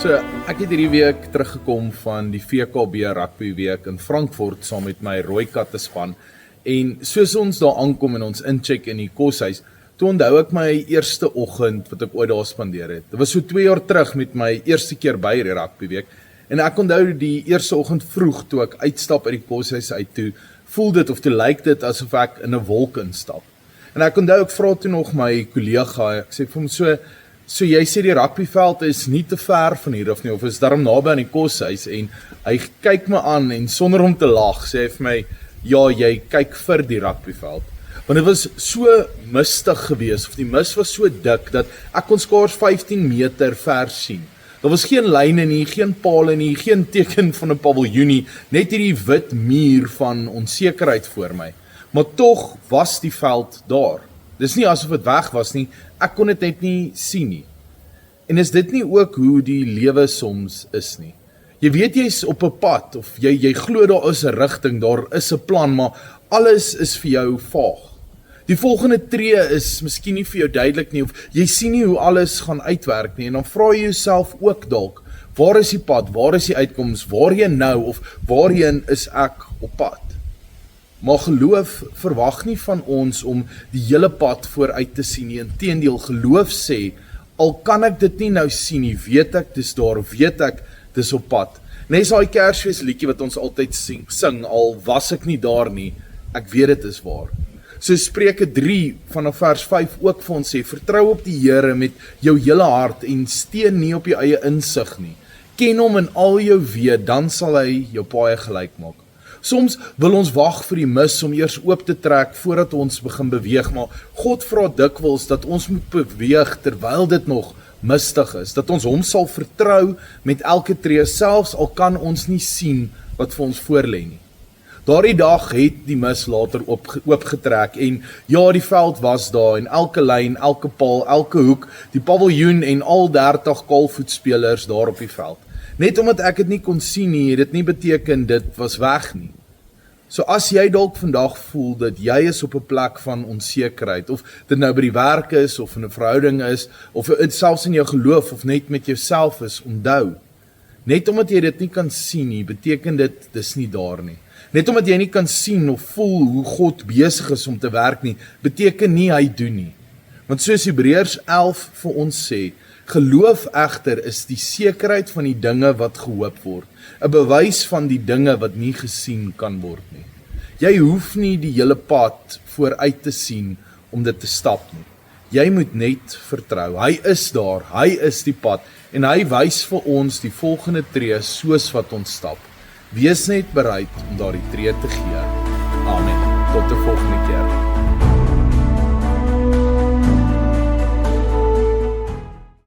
So, ek het hierdie week teruggekom van die VKB rugby week in Frankfurt saam met my Rooikatte span en soos ons daar aankom en ons incheck in die koshuis, toe onthou ek my eerste oggend wat ek ooit daar spandeer het. Dit was so 2 jaar terug met my eerste keer by die rugby week en ek onthou die eerste oggend vroeg toe ek uitstap uit die koshuis uit toe, voel dit of toe lyk dit asof ek in 'n wolk instap. En ek onthou ek vra toe nog my kollega, ek sê vir hom so jy sê die rugbyveld is nie te ver van hier of nie, of is daarom naby aan die koshuis, en hy kyk my aan en sonder om te lag sê hy vir my, ja, jy kyk vir die rugbyveld. Want dit was so mistig geweest, of die mis was so dik, dat ek kon skaars 15 meter ver sien. Daar was geen lyne nie, geen pale nie, geen teken van 'n paviljoen nie, net hierdie wit muur van onsekerheid voor my. Maar tog was die veld daar. Dis nie asof dit weg was nie, ek kon dit net nie sien nie. En is dit nie ook hoe die lewe soms is nie? Jy weet jy's op 'n pad, of jy glo daar is 'n rigting, daar is 'n plan, maar alles is vir jou vaag. Die volgende tree is miskien nie vir jou duidelik nie, of jy sien nie hoe alles gaan uitwerk nie, en dan vra jy jouself ook dalk, waar is die pad, waar is die uitkoms, waarheen nou, of waarheen is ek op pad? Maar geloof verwag nie van ons om die hele pad vooruit te sien nie. Inteendeel, geloof sê, al kan ek dit nie nou sien nie, weet ek dis daar, weet ek dis op pad. Net so daai Kersfees liedjie wat ons altyd sing, al was ek nie daar nie, ek weet dit is waar. So Spreuke 3 vanaf vers 5 ook vir ons sê, vertrou op die Here met jou hele hart en steun nie op jou eie insig nie. Ken hom in al jou weë, dan sal hy jou paaie gelyk maak. Soms wil ons wag vir die mis om eers oop te trek voordat ons begin beweeg, maar God vra dikwels dat ons moet beweeg terwyl dit nog mistig is, dat ons hom sal vertrou met elke tree, selfs al kan ons nie sien wat vir ons voorlê nie. Daardie dag het die mis later oopgetrek en ja, die veld was daar en elke lyn, elke paal, elke hoek, die paviljoen en al 30 kaalvoetspelers daar op die veld. Net omdat ek dit nie kon sien nie, het dit nie beteken dit was weg nie. So as jy dalk vandag voel dat jy is op 'n plek van onsekerheid, of dit nou by die werk is, of in 'n verhouding is, of selfs in jou geloof, of net met jouself is, onthou, net omdat jy dit nie kan sien nie, beteken dit dis nie daar nie. Net omdat jy nie kan sien of voel hoe God besig is om te werk nie, beteken nie hy doen nie. Want soos Hebreërs 11 vir ons sê, geloof egter is die sekerheid van die dinge wat gehoop word, 'n bewys van die dinge wat nie gesien kan word nie. Jy hoef nie die hele pad vooruit te sien om dit te stap nie. Jy moet net vertrou. Hy is daar, hy is die pad, en hy wys vir ons die volgende tree soos wat ons stap. Wees net bereid om daardie tree te gee. Amen. Tot die volgende keer.